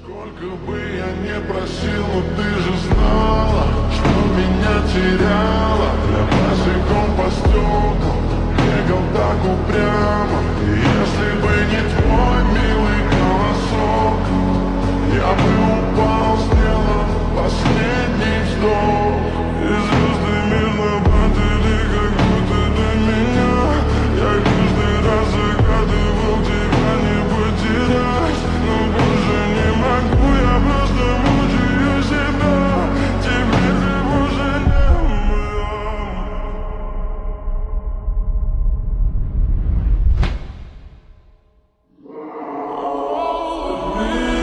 Сколько бы я не просил, но ты же знала, что меня теряла. Я босиком по стеклам бегал так упрямо. И если бы не твой милый голосок, я бы упал, сделал последний вздох. И звезды мирно падали, как будто до меня. Я каждый раз загадывал тебя не потерять, но больше не могу, я просто мучаю себя. Теперь ты уже не моя. Oh,